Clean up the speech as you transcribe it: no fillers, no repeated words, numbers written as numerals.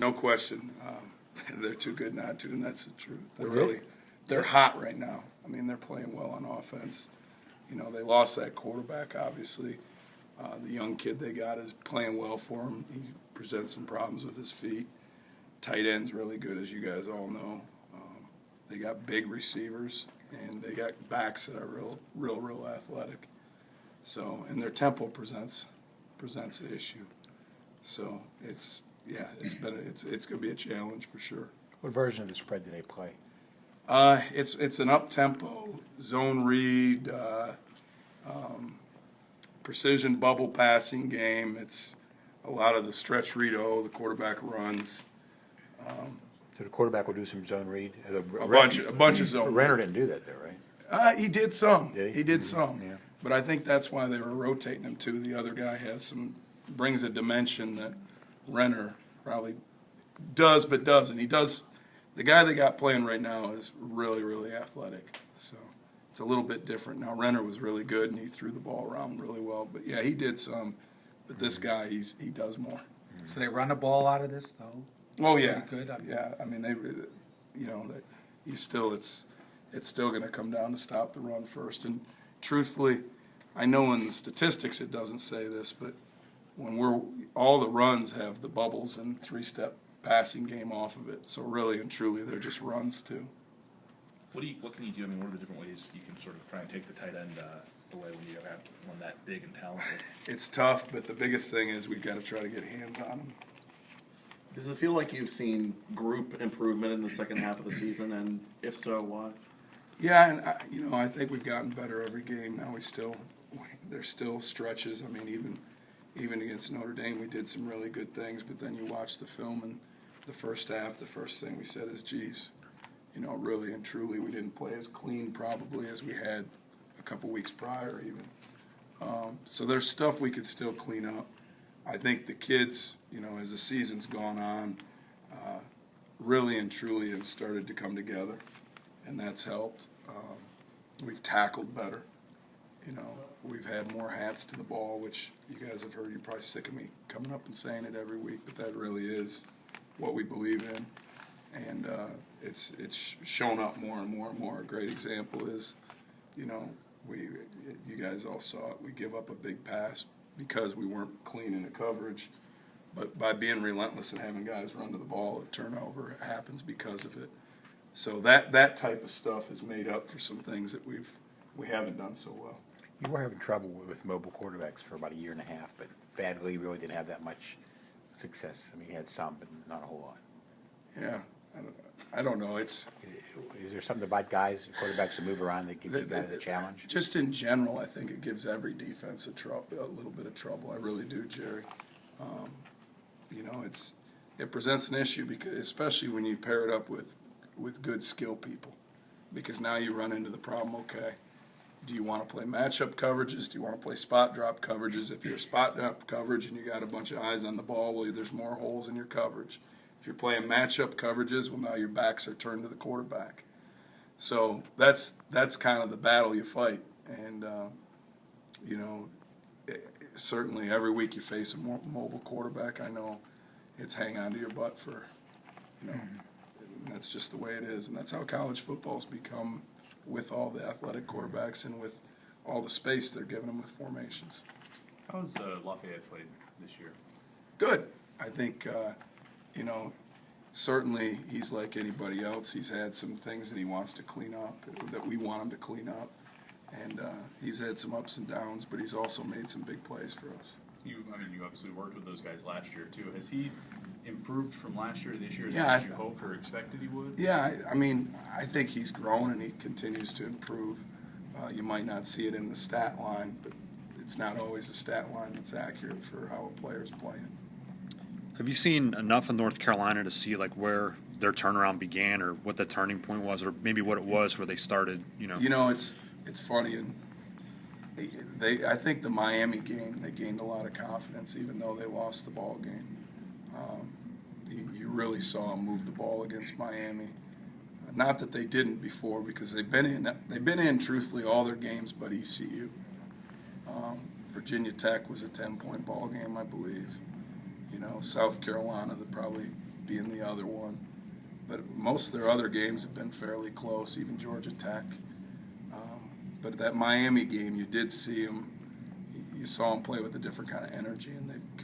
No question. They're too good not to, and that's the truth. Okay. They're hot right now. I mean, they're playing well on offense. You know, they lost that quarterback, obviously. The young kid they got is playing well for him. He presents some problems with his feet. Tight end's really good, as you guys all know. They got big receivers, and they got backs that are real athletic. So, and their tempo presents an issue. So it's going to be a challenge for sure. What version of the spread do they play? It's an up tempo zone read, precision bubble passing game. It's a lot of the stretch read. The quarterback runs. So the quarterback will do some zone read. A bunch of zone. Renner didn't do that though, right? He did some. Did he? He did some. Yeah. But I think that's why they were rotating him too. The other guy brings a dimension that Renner probably does but doesn't. He does. The guy they got playing right now is really athletic. So it's a little bit different. Now Renner was really good and he threw the ball around really well. But yeah, he did some. But this guy, he does more. So they run the ball out of this though. Oh yeah, Pretty good. yeah. I mean, it's still going to come down to stop the run first. And truthfully, I know in the statistics it doesn't say this, but when all the runs have the bubbles and three-step passing game off of it. So really and truly, they're just runs too. What can you do? I mean, what are the different ways you can sort of try and take the tight end away when you have one that big and talented? It's tough, but the biggest thing is we've got to try to get hands on them. Does it feel like you've seen group improvement in the second half of the season, and if so, why? Yeah, and I think we've gotten better every game. Now there's still stretches. I mean, even against Notre Dame, we did some really good things. But then you watch the film, and the first half, the first thing we said is, "Geez, really and truly, we didn't play as clean probably as we had a couple weeks prior, even." So there's stuff we could still clean up. I think the kids, as the season's gone on, really and truly have started to come together, and that's helped. We've tackled better. We've had more hats to the ball, which you guys have heard. You're probably sick of me coming up and saying it every week, but that really is what we believe in, and it's shown up more and more and more. A great example is, you guys all saw it. We give up a big pass because we weren't clean in the coverage, but by being relentless and having guys run to the ball, a turnover happens because of it. So that type of stuff is made up for some things that we haven't done so well. You were having trouble with mobile quarterbacks for about a year and a half, but Badgley really didn't have that much success. I mean, he had some, but not a whole lot. Yeah, I don't know. Is there something about guys, quarterbacks that move around that give you guys a challenge? Just in general, I think it gives every defense a little bit of trouble. I really do, Jerry. It presents an issue because, especially when you pair it up with good skill people, because now you run into the problem. Okay, do you want to play matchup coverages? Do you want to play spot drop coverages? If you're spot drop coverage and you got a bunch of eyes on the ball, well, there's more holes in your coverage. If you're playing matchup coverages, well, now your backs are turned to the quarterback. So that's kind of the battle you fight, and certainly every week you face a mobile quarterback. I know it's hang on to your butt for, and that's just the way it is, and that's how college football's become with all the athletic quarterbacks and with all the space they're giving them with formations. How's Lafayette played this year? Good. I think, certainly he's like anybody else. He's had some things that he wants to clean up, that we want him to clean up. And he's had some ups and downs, but he's also made some big plays for us. You obviously worked with those guys last year, too. Has he improved from last year to this year Yeah, as you hoped or expected he would? Yeah, I think he's grown and he continues to improve. You might not see it in the stat line, but it's not always a stat line that's accurate for how a player's playing. Have you seen enough in North Carolina to see where their turnaround began, or what the turning point was, or maybe what it was where they started? It's funny, and I think the Miami game they gained a lot of confidence, even though they lost the ball game. You really saw them move the ball against Miami. Not that they didn't before, because they've been in truthfully all their games but ECU. Virginia Tech was a 10-point ball game, I believe. South Carolina, the probably being the other one. But most of their other games have been fairly close, even Georgia Tech. But that Miami game, you did see them. You saw them play with a different kind of energy, and they've